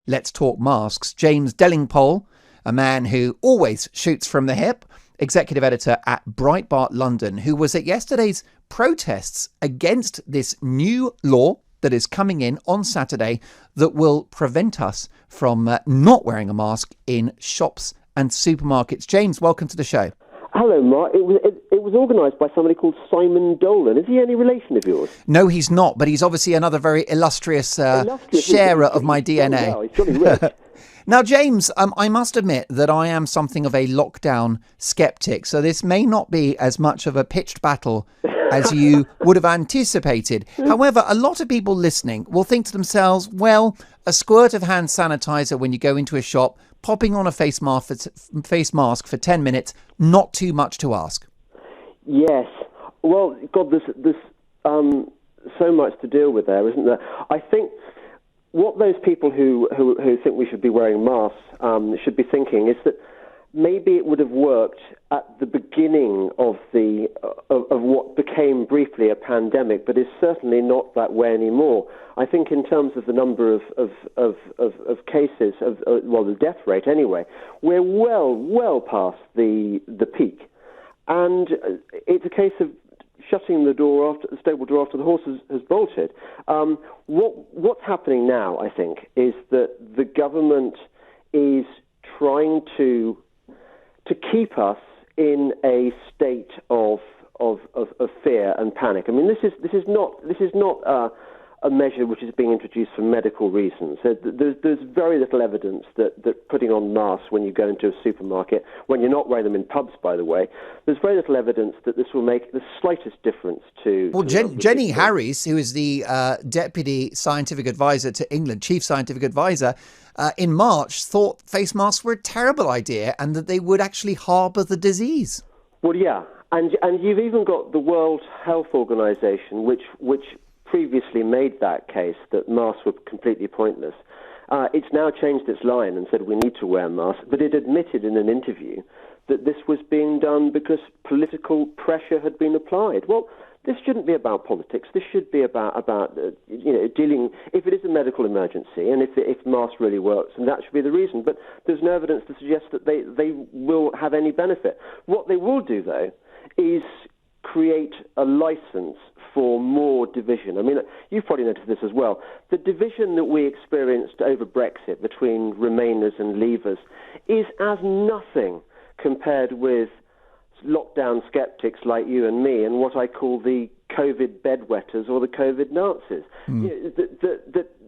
Let's Talk Masks, James Delingpole, a man who always shoots from the hip, executive editor at Breitbart London, who was at yesterday's protests against this new law that is coming in on Saturday that will prevent us from not wearing a mask in shops and supermarkets. James, welcome to the show. Hello, Mark. It was organised by somebody called Simon Dolan. Is he any relation of yours? No, he's not, but he's obviously another very illustrious sharer of my DNA. Well, he's jolly rich. Now, James, I must admit that I am something of a lockdown skeptic, so this may not be as much of a pitched battle as you would have anticipated. However, a lot of people listening will think to themselves, well, a squirt of hand sanitizer when you go into a shop, popping on a face mask for 10 minutes, not too much to ask. Yes. Well, God, there's so much to deal with there, isn't there? I think what those people who think we should be wearing masks should be thinking is that maybe it would have worked at the beginning of what became briefly a pandemic, but is certainly not that way anymore. I think in terms of the number of cases, the death rate anyway, we're well past the peak, and it's a case of shutting the stable door after the horse has bolted. What's happening now, I think, is that the government is trying to keep us in a state of fear and panic. I mean, this is not a measure which is being introduced for medical reasons. There's very little evidence that putting on masks when you go into a supermarket, when you're not wearing them in pubs, by the way, there's very little evidence that this will make the slightest difference to... Well, Jenny Harries, who is the Deputy Scientific Advisor to England, Chief Scientific Advisor, in March thought face masks were a terrible idea and that they would actually harbour the disease. Well, yeah, and you've even got the World Health Organization, which previously made that case that masks were completely pointless. It's now changed its line and said we need to wear masks, but it admitted in an interview that this was being done because political pressure had been applied. Well, this shouldn't be about politics. This should be about dealing. If it is a medical emergency, and if masks really works, and that should be the reason. But there's no evidence to suggest that they will have any benefit. What they will do, though, is create a license for more division. I mean, you've probably noticed this as well. The division that we experienced over Brexit between Remainers and Leavers is as nothing compared with lockdown skeptics like you and me and what I call the COVID bedwetters or the COVID Nazis.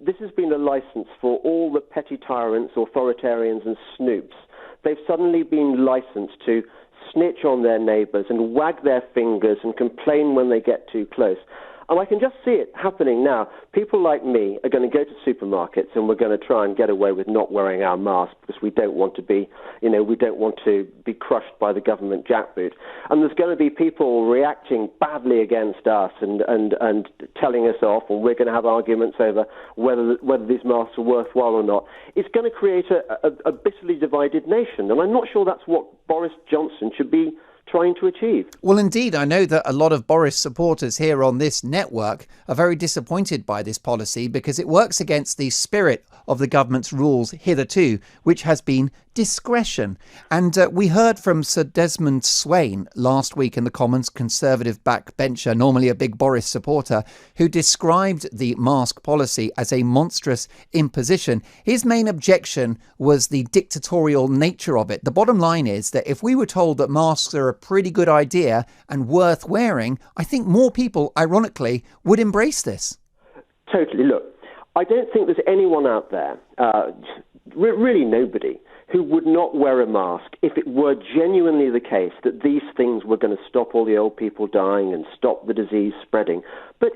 This has been a license for all the petty tyrants, authoritarians and snoops. They've suddenly been licensed to snitch on their neighbours and wag their fingers and complain when they get too close. And I can just see it happening now. People like me are going to go to supermarkets and we're going to try and get away with not wearing our masks because we don't want to be, crushed by the government jackboot. And there's going to be people reacting badly against us and telling us off, and we're going to have arguments over whether these masks are worthwhile or not. It's going to create a bitterly divided nation, and I'm not sure that's what Boris Johnson should be trying to achieve. Well, indeed, I know that a lot of Boris supporters here on this network are very disappointed by this policy because it works against the spirit of the government's rules hitherto, which has been discretion. And we heard from Sir Desmond Swayne last week in the Commons, Conservative backbencher, normally a big Boris supporter, who described the mask policy as a monstrous imposition. His main objection was the dictatorial nature of it. The bottom line is that if we were told that masks are a pretty good idea and worth wearing, I think more people, ironically, would embrace this. Totally. Look, I don't think there's anyone out there, really nobody, who would not wear a mask if it were genuinely the case that these things were going to stop all the old people dying and stop the disease spreading. But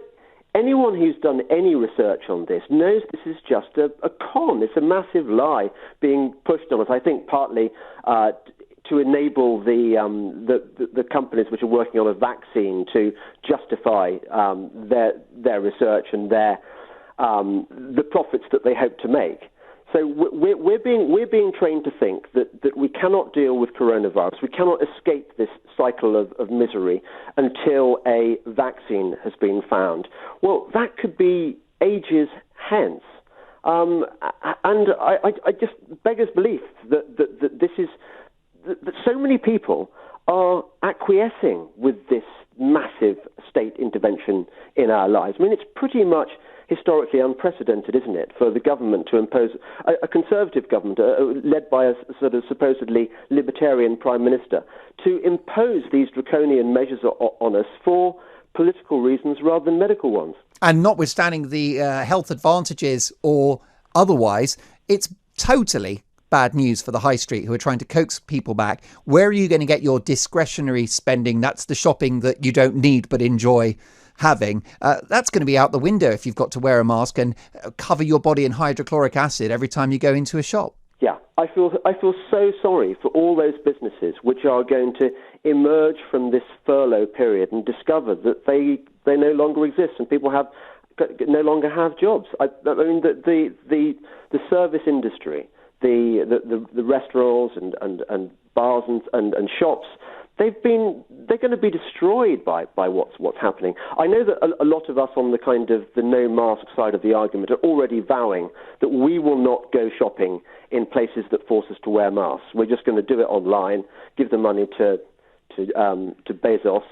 anyone who's done any research on this knows this is just a con. It's a massive lie being pushed on us, I think partly to enable the companies which are working on a vaccine to justify their research and the profits that they hope to make. So we're being trained to think that we cannot deal with coronavirus. We cannot escape this cycle of misery until a vaccine has been found. Well, that could be ages hence. And I just beggars belief that this is that so many people are acquiescing with this massive state intervention in our lives. I mean, it's pretty much historically unprecedented, isn't it, for the government to impose, a conservative government led by a sort of supposedly libertarian prime minister, to impose these draconian measures on us for political reasons rather than medical ones. And notwithstanding the health advantages or otherwise, it's totally bad news for the high street who are trying to coax people back. Where are you going to get your discretionary spending? That's the shopping that you don't need but enjoy having. That's going to be out the window if you've got to wear a mask and cover your body in hydrochloric acid every time you go into a shop. Yeah, I feel so sorry for all those businesses which are going to emerge from this furlough period and discover that they no longer exist and people no longer have jobs. I mean, the service industry, the restaurants and bars and shops, they're going to be destroyed by what's happening. I know that a lot of us on the kind of the no mask side of the argument are already vowing that we will not go shopping in places that force us to wear masks. We're just going to do it online, give the money to Bezos,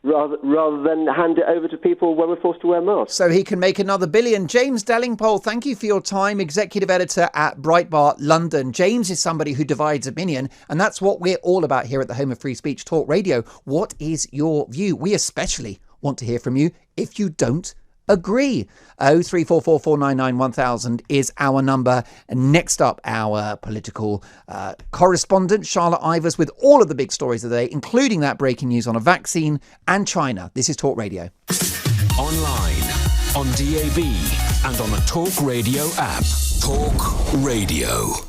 rather than hand it over to people where we're forced to wear masks. So he can make another billion. James Delingpole, thank you for your time, executive editor at Breitbart London. James is somebody who divides opinion, and that's what we're all about here at the home of free speech, Talk Radio. What is your view? We especially want to hear from you if you don't agree. 03444991000 is our number. And next up, our political correspondent, Charlotte Ivers, with all of the big stories of the day, including that breaking news on a vaccine and China. This is Talk Radio. Online, on DAB, and on the Talk Radio app. Talk Radio.